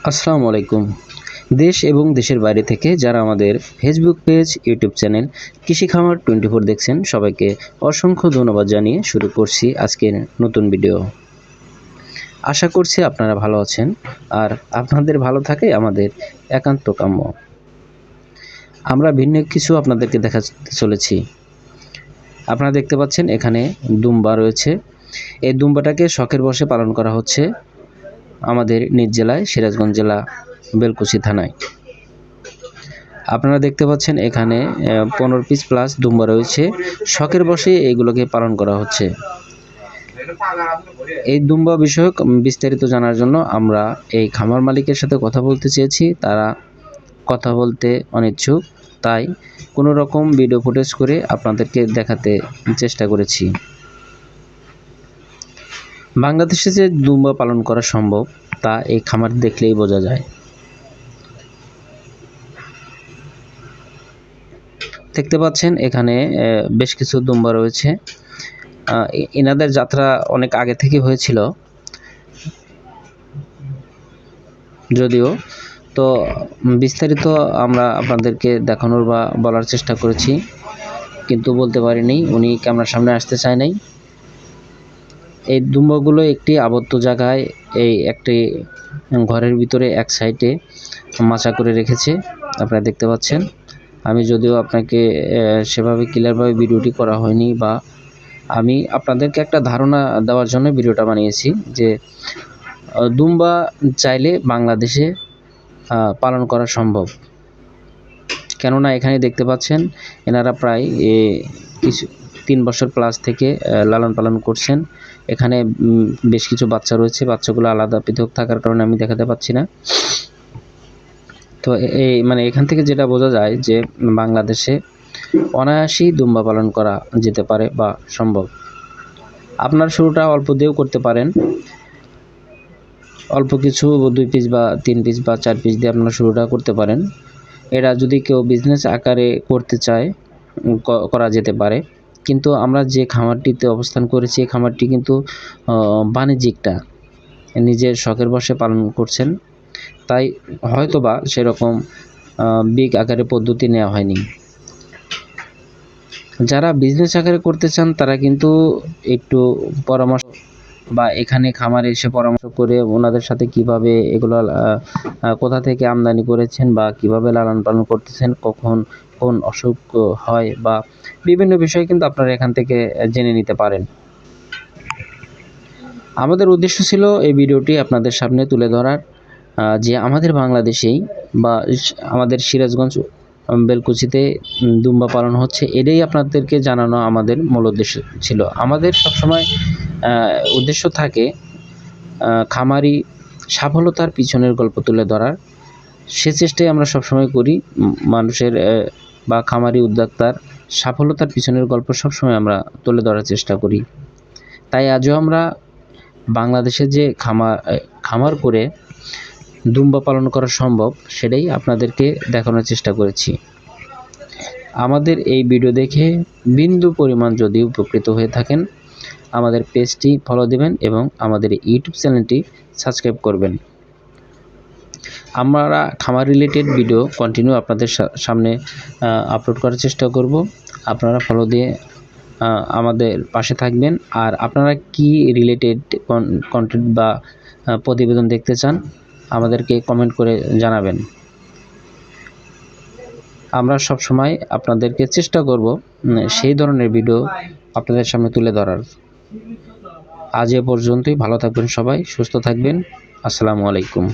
আসসালামু আলাইকুম। দেশ এবং দেশের বাইরে থেকে যারা আমাদের ফেসবুক পেজ, ইউটিউব চ্যানেল কৃষি খামার 24 দেখছেন, সবাইকে অসংখ্য ধন্যবাদ জানিয়ে শুরু করছি আজকের নতুন ভিডিও। আশা করছি আপনারা ভালো আছেন, আর আপনাদের ভালো থাকাই আমাদের একান্ত কাম্য। আমরা ভিন্ন কিছু আপনাদেরকে দেখাতে চলেছি। আপনারা দেখতে পাচ্ছেন এখানে দুম্বা রয়েছে। এই দুম্বাটাকে শখের বশে পালন করা হচ্ছে আমাদের নিজ জেলায়, সিরাজগঞ্জ জেলা বেলকুচি থানায়। আপনারা দেখতে পাচ্ছেন এখানে 15 পিস প্লাস দুম্বা রয়েছে। শখের বশে এইগুলোকে পালন করা হচ্ছে। এই দুম্বা বিষয়ক বিস্তারিত জানার জন্য আমরা এই খামার মালিকের সাথে কথা বলতে চেয়েছি। তারা কথা বলতে অনিচ্ছুক, তাই কোনো রকম ভিডিও ফুটেজ করে আপনাদেরকে দেখাতে চেষ্টা করেছি। বাংলাদেশে যে দুম্বা পালন করা সম্ভব তা এই খামার দেখলেই বোঝা যায়। দেখতে পাচ্ছেন এখানে বেশ কিছু দুম্বা রয়েছে। এনাদের যাত্রা অনেক আগে থেকে হয়েছিল, যদিও তো বিস্তারিত আমরা আপনাদেরকে দেখানোর বা বলার চেষ্টা করেছি, কিন্তু বলতে পারিনি, উনি ক্যামেরার সামনে আসতে চায় নাই। এই দুম্বাগুলো একটি আবদ্ধ জায়গায় একটি ঘরের ভিতরে এক সাইডে মাচা করে রেখেছে, আপনারা দেখতে পাচ্ছেন। আমি যদিও আপনাকে সেভাবে ক্লিয়ারভাবে ভিডিওটি করা হয়নি, বা আমি আপনাদেরকে একটা ধারণা দেওয়ার জন্য ভিডিওটা বানিয়েছি যে দুম্বা চাইলে বাংলাদেশে পালন করা সম্ভব। কেননা এখানে দেখতে পাচ্ছেন এনারা প্রায় 3 বছর প্লাস থেকে লালন পালন করছেন। এখানে বেশ কিছু বাচ্চা রয়েছে, বাচ্চাগুলো আলাদা পৃথক থাকার কারণে আমি দেখাতে পাচ্ছি না। তো এখান থেকে যেটা বোঝা যায় যে বাংলাদেশে অনায়াসেই দুম্বা পালন করা যেতে পারে বা সম্ভব। আপনার শুরুটা অল্প দিয়েও করতে পারেন, অল্প কিছু 2 পিস বা 3 পিস বা 4 পিস দিয়ে আপনারা শুরুটা করতে পারেন। এটা যদি কেউ বিজনেস আকারে করতে চায় করা যেতে পারে, কিন্তু আমরা যে খামারটিতে অবস্থান করেছি এই খামারটি কিন্তু বাণিজ্যিকটা নিজের শখের বশে পালন করছেন, তাই হয়তোবা সেরকম বিগ আকারে পদ্ধতি নেওয়া হয়নি। যারা বিজনেস আকারে করতে চান তারা কিন্তু একটু পরামর্শ বা এখানে খামারে এসে পরামর্শ করে ওনাদের সাথে কিভাবে এগুলো কোথা থেকে আমদানি করেছেন বা কিভাবে লালন পালন করতেছেন, কখন কোন অসুখ হয় বা বিভিন্ন বিষয় কিন্তু আপনারা এখান থেকে জেনে নিতে পারেন। আমাদের উদ্দেশ্য ছিল এই ভিডিওটি আপনাদের সামনে তুলে ধরার, যে আমাদের বাংলাদেশেই বা আমাদের সিরাজগঞ্জ বেলকুচিতে দুম্বা পালন হচ্ছে, এটাই আপনাদেরকে জানানো আমাদের মূল উদ্দেশ্য ছিল। আমাদের সবসময় উদ্দেশ্য থাকে খামারি সফলতার পিছনের গল্প তুলে ধরার। সে চেষ্টাই আমরা সবসময় করি। মানুষের বা খামারি উদ্যোক্তার সফলতার পিছনের গল্প সবসময় আমরা তুলে ধরার চেষ্টা করি। তাই আজও আমরা বাংলাদেশে যে খামার করে দুম্বা পালন করা সম্ভব সেটাই আপনাদেরকে দেখানোর চেষ্টা করেছি। আমাদের এই ভিডিও দেখে বিন্দু পরিমাণ যদি উপকৃত হয়ে থাকেন, আমাদের পেজটি ফলো দেবেন এবং আমাদের ইউটিউব চ্যানেলটি সাবস্ক্রাইব করবেন। আমরা খামার রিলেটেড ভিডিও কন্টিনিউ আপনাদের সামনে আপলোড করার চেষ্টা করব। আপনারা ফলো দিয়ে আমাদের পাশে থাকবেন। আর আপনারা কি রিলেটেড কন্টেন্ট বা প্রতিবেদন দেখতে চান আমাদেরকে কমেন্ট করে জানাবেন। আমরা সব সময় আপনাদেরকে চেষ্টা করব সেই ধরনের ভিডিও আপনাদের সামনে তুলে ধরার। আজ এ পর্যন্তই। ভালো থাকবেন সবাই, সুস্থ থাকবেন। আসসালামু আলাইকুম।